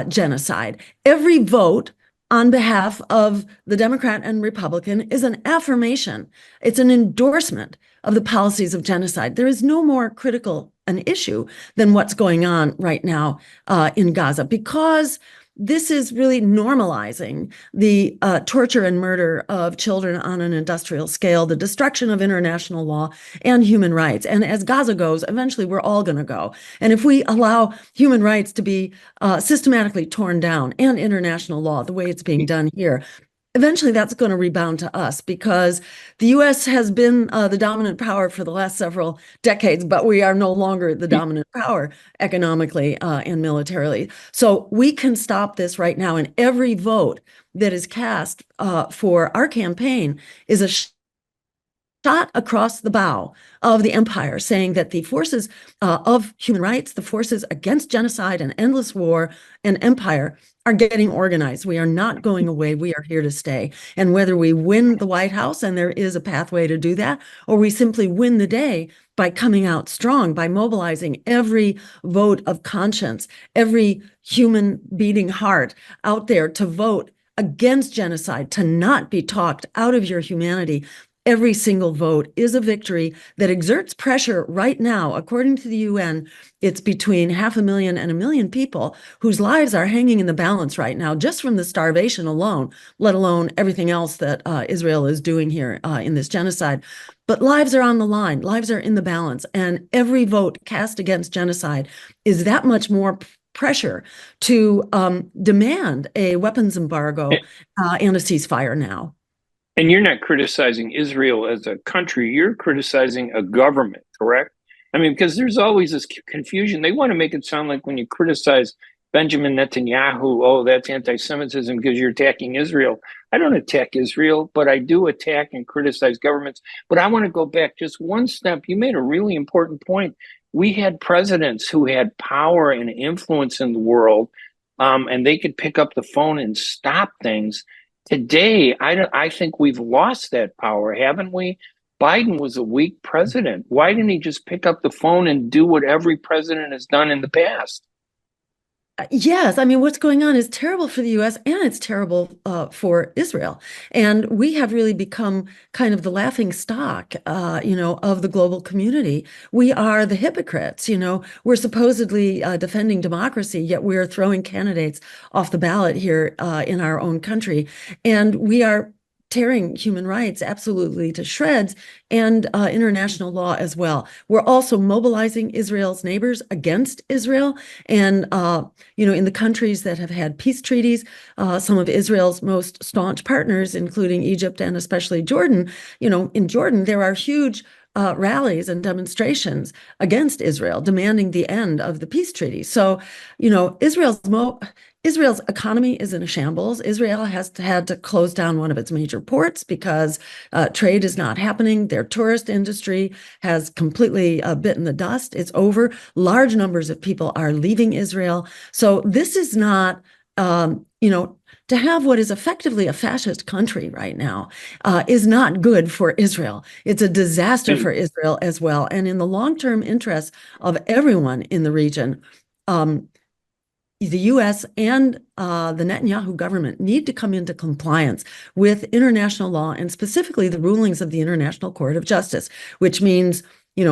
genocide. Every vote on behalf of the Democrat and Republican is an affirmation. It's an endorsement of the policies of genocide. There is no more critical an issue than what's going on right now in Gaza, because this is really normalizing the torture and murder of children on an industrial scale, the destruction of international law and human rights. And as Gaza goes, eventually we're all going to go. And if we allow human rights to be systematically torn down and international law the way it's being done here, eventually that's going to rebound to us, because the U.S. has been the dominant power for the last several decades, but we are no longer the dominant power economically and militarily. So we can stop this right now, and every vote that is cast for our campaign is a shot across the bow of the empire, saying that the forces of human rights, the forces against genocide and endless war and empire are getting organized. We are not going away. We are here to stay. And whether we win the White House, and there is a pathway to do that, or we simply win the day by coming out strong, by mobilizing every vote of conscience, every human beating heart out there to vote against genocide, to not be talked out of your humanity. Every single vote is a victory that exerts pressure right now. According to the UN, it's between 500,000 and 1 million people whose lives are hanging in the balance right now, just from the starvation alone, let alone everything else that Israel is doing here in this genocide. But lives are on the line, lives are in the balance, and every vote cast against genocide is that much more pressure to demand a weapons embargo and a ceasefire now. And you're not criticizing Israel as a country, you're criticizing a government, correct? I mean, because there's always this confusion. They want to make it sound like when you criticize Benjamin Netanyahu, oh, that's anti-Semitism because you're attacking Israel. I don't attack Israel, but I do attack and criticize governments. But I want to go back just one step. You made a really important point. We had presidents who had power and influence in the world, and they could pick up the phone and stop things. Today, I think we've lost that power, haven't we? Biden was a weak president. Why didn't he just pick up the phone and do what every president has done in the past? Yes, I mean, what's going on is terrible for the U.S. and it's terrible for Israel. And we have really become kind of the laughing stock, of the global community. We are the hypocrites, We're supposedly defending democracy, yet we are throwing candidates off the ballot here in our own country. And we are tearing human rights absolutely to shreds, and international law as well. We're also mobilizing Israel's neighbors against Israel. And, in the countries that have had peace treaties, some of Israel's most staunch partners, including Egypt and especially Jordan, in Jordan, there are huge rallies and demonstrations against Israel, demanding the end of the peace treaty. So, Israel's economy is in a shambles. Israel has had to close down one of its major ports because trade is not happening. Their tourist industry has completely bitten the dust. It's over. Large numbers of people are leaving Israel. So this is not, to have what is effectively a fascist country right now is not good for Israel. It's a disaster for Israel as well. And in the long-term interests of everyone in the region, the U.S. and the Netanyahu government need to come into compliance with international law and specifically the rulings of the International Court of Justice, which means,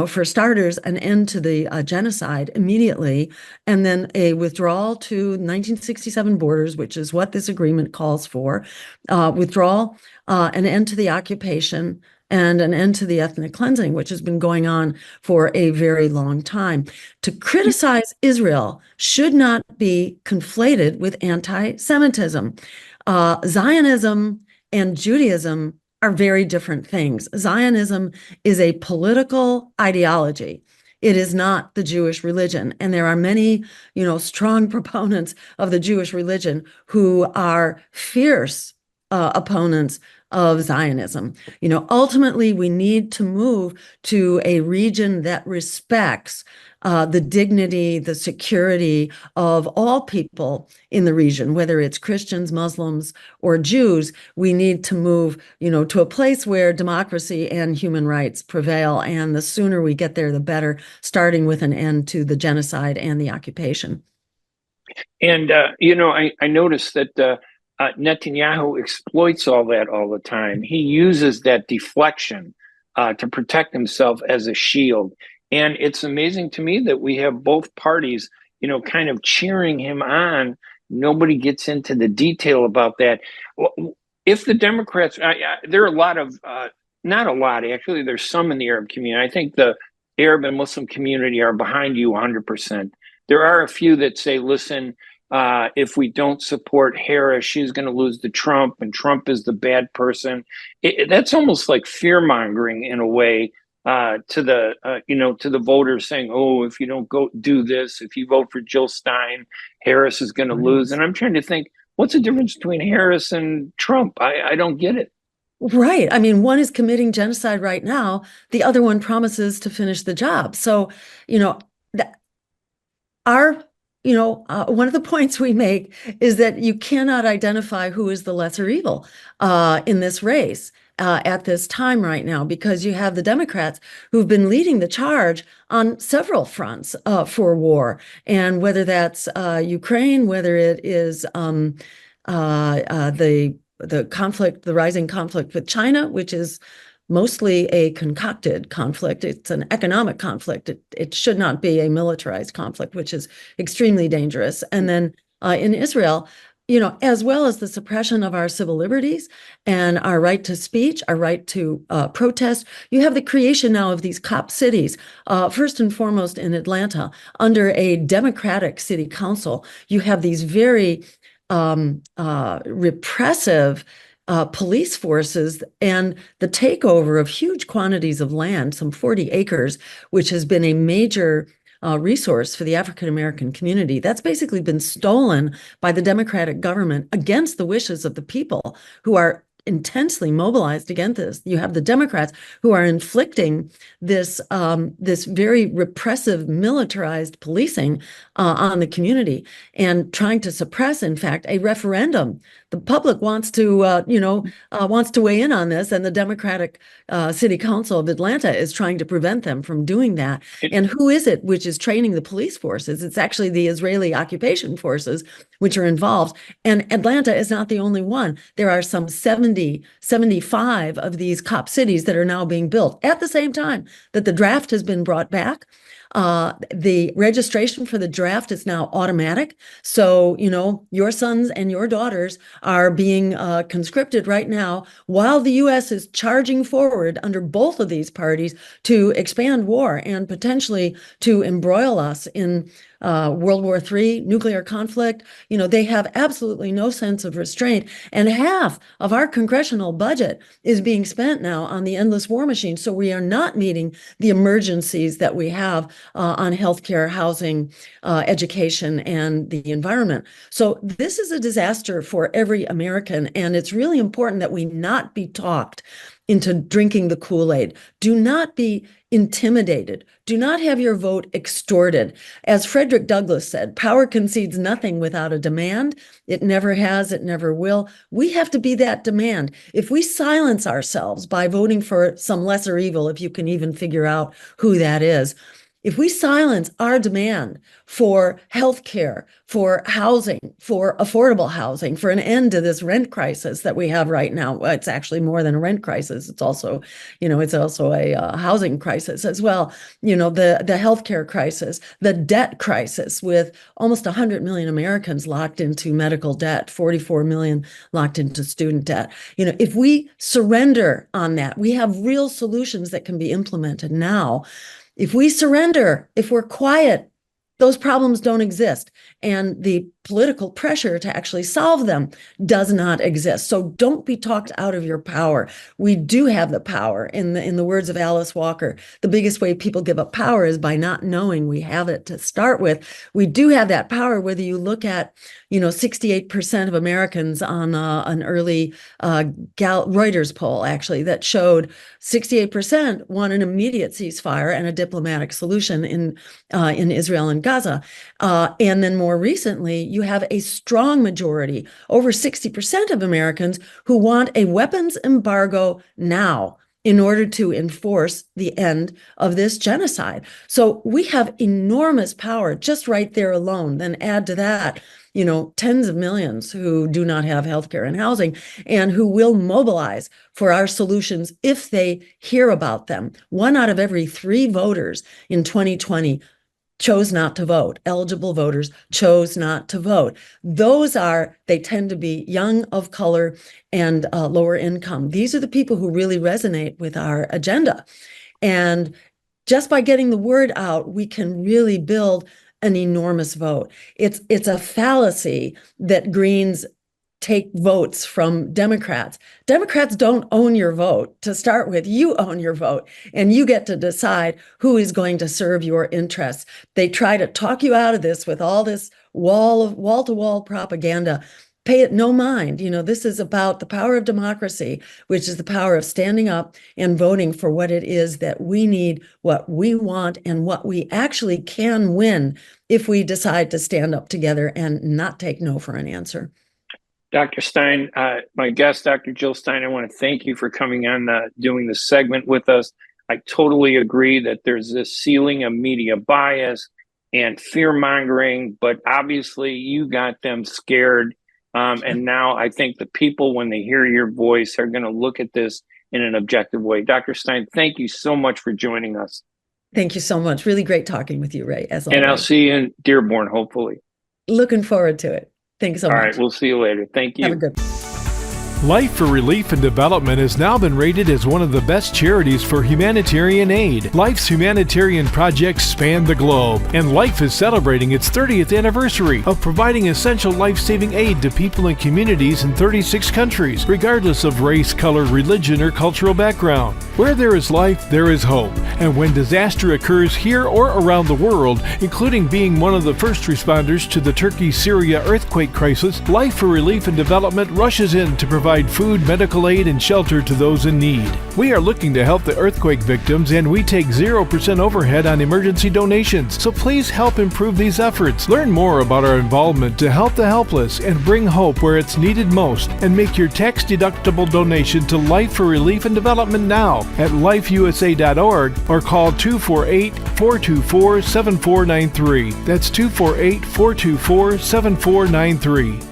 for starters, an end to the genocide immediately, and then a withdrawal to 1967 borders, which is what this agreement calls for, withdrawal, an end to the occupation, and an end to the ethnic cleansing, which has been going on for a very long time. To criticize Israel should not be conflated with anti-Semitism. Zionism and Judaism are very different things. Zionism is a political ideology. It is not the Jewish religion. And there are many, strong proponents of the Jewish religion who are fierce opponents of Zionism. Ultimately, we need to move to a region that respects the dignity, the security of all people in the region, whether it's Christians, Muslims, or Jews. We need to move, to a place where democracy and human rights prevail. And the sooner we get there, the better, starting with an end to the genocide and the occupation. And, I noticed that Netanyahu exploits all that all the time. He uses that deflection to protect himself as a shield. And it's amazing to me that we have both parties, kind of cheering him on. Nobody gets into the detail about that. If the Democrats, there are a lot of, not a lot, actually, there's some in the Arab community. I think the Arab and Muslim community are behind you 100%. There are a few that say, listen, if we don't support Harris, she's going to lose to Trump, and Trump is the bad person. That's almost like fear mongering in a way to the voters, saying, "Oh, if you don't go do this, if you vote for Jill Stein, Harris is going to lose." And I'm trying to think, what's the difference between Harris and Trump? I don't get it. Right. I mean, one is committing genocide right now. The other one promises to finish the job. So, one of the points we make is that you cannot identify who is the lesser evil in this race at this time right now, because you have the Democrats who've been leading the charge on several fronts for war. And whether that's Ukraine, whether it is the conflict, the rising conflict with China, which is mostly a concocted conflict. It's an economic conflict. It should not be a militarized conflict, which is extremely dangerous. And then in Israel, as well as the suppression of our civil liberties and our right to speech, our right to protest, you have the creation now of these cop cities, first and foremost in Atlanta, under a Democratic city council. You have these very repressive police forces and the takeover of huge quantities of land, some 40 acres, which has been a major resource for the African American community. That's basically been stolen by the Democratic government against the wishes of the people who are intensely mobilized against this. You have the Democrats who are inflicting this very repressive, militarized policing on the community and trying to suppress, in fact, a referendum. The public wants to weigh in on this, and the Democratic City Council of Atlanta is trying to prevent them from doing that. And who is it which is training the police forces? It's actually the Israeli occupation forces which are involved. And Atlanta is not the only one. There are some 75 of these cop cities that are now being built at the same time that the draft has been brought back. The registration for the draft is now automatic. So, your sons and your daughters are being conscripted right now while the U.S. is charging forward under both of these parties to expand war and potentially to embroil us in World War III, nuclear conflict. They have absolutely no sense of restraint. And half of our congressional budget is being spent now on the endless war machine. So we are not meeting the emergencies that we have on healthcare, housing, education, and the environment. So this is a disaster for every American. And it's really important that we not be talked into drinking the Kool-Aid. Do not be intimidated. Do not have your vote extorted. As Frederick Douglass said, power concedes nothing without a demand. It never has, it never will. We have to be that demand. If we silence ourselves by voting for some lesser evil, if you can even figure out who that is, if we silence our demand for health care, for housing, for affordable housing, for an end to this rent crisis that we have right now, well, it's actually more than a rent crisis. It's also, a housing crisis as well. The healthcare crisis, the debt crisis, with almost 100 million Americans locked into medical debt, 44 million locked into student debt. If we surrender on that, we have real solutions that can be implemented now. If we surrender, if we're quiet, those problems don't exist. And the political pressure to actually solve them does not exist. So don't be talked out of your power. We do have the power. In the words of Alice Walker, the biggest way people give up power is by not knowing we have it to start with. We do have that power, whether you look at 68% of Americans on an early Reuters poll, actually, that showed 68% want an immediate ceasefire and a diplomatic solution in Israel and Gaza. And then more recently, you have a strong majority, over 60% of Americans, who want a weapons embargo now in order to enforce the end of this genocide. So we have enormous power just right there alone. Then add to that, tens of millions who do not have healthcare and housing and who will mobilize for our solutions if they hear about them. 1 out of every 3 voters in 2020 chose not to vote. Eligible voters chose not to vote. They tend to be young, of color, and lower income. These are the people who really resonate with our agenda. And just by getting the word out, we can really build an enormous vote. It's a fallacy that Greens take votes from Democrats. Democrats don't own your vote. To start with, you own your vote, and you get to decide who is going to serve your interests. They try to talk you out of this with all this wall-to-wall propaganda. Pay it no mind. This is about the power of democracy, which is the power of standing up and voting for what it is that we need, what we want, and what we actually can win if we decide to stand up together and not take no for an answer. Dr. Stein, my guest, Dr. Jill Stein, I want to thank you for coming on, doing this segment with us. I totally agree that there's this ceiling of media bias and fear-mongering, but obviously you got them scared. And now I think the people, when they hear your voice, are going to look at this in an objective way. Dr. Stein, thank you so much for joining us. Thank you so much. Really great talking with you, Ray, as always. And I'll see you in Dearborn, hopefully. Looking forward to it. Thanks so much. All right, we'll see you later. Thank you. Have a good one. Life for Relief and Development has now been rated as one of the best charities for humanitarian aid. Life's humanitarian projects span the globe, and Life is celebrating its 30th anniversary of providing essential life-saving aid to people and communities in 36 countries, regardless of race, color, religion, or cultural background. Where there is life, there is hope. And when disaster occurs here or around the world, including being one of the first responders to the Turkey-Syria earthquake crisis, Life for Relief and Development rushes in to provide food, medical aid, and shelter to those in need. We are looking to help the earthquake victims, and we take 0% overhead on emergency donations. So please help improve these efforts. Learn more about our involvement to help the helpless and bring hope where it's needed most, and make your tax-deductible donation to Life for Relief and Development now at lifeusa.org or call 248-424-7493. That's 248-424-7493.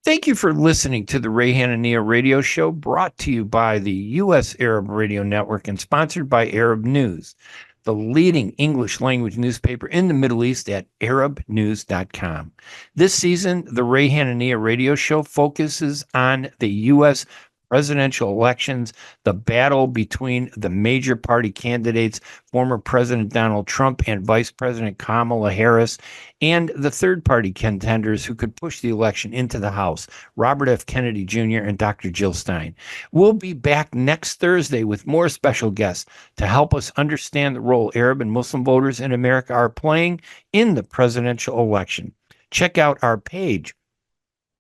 Thank you for listening to the Ray Hanania Radio Show, brought to you by the U.S. Arab Radio Network and sponsored by Arab News, the leading English language newspaper in the Middle East at arabnews.com. This season, the Ray Hanania Radio Show focuses on the U.S. presidential elections, the battle between the major party candidates, former President Donald Trump and Vice President Kamala Harris, and the third-party contenders who could push the election into the House, Robert F. Kennedy Jr. and Dr. Jill Stein. We'll be back next Thursday with more special guests to help us understand the role Arab and Muslim voters in America are playing in the presidential election. Check out our page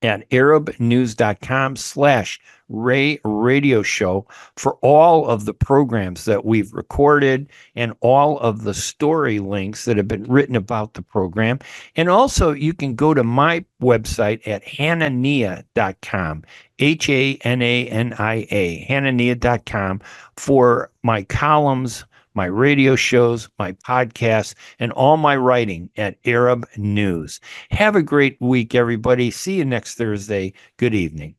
at arabnews.com/Ray Radio Show for all of the programs that we've recorded and all of the story links that have been written about the program. And also you can go to my website at hanania.com, Hanania, hanania.com for my columns, my radio shows, my podcasts, and all my writing at Arab News. Have a great week, everybody. See you next Thursday. Good evening.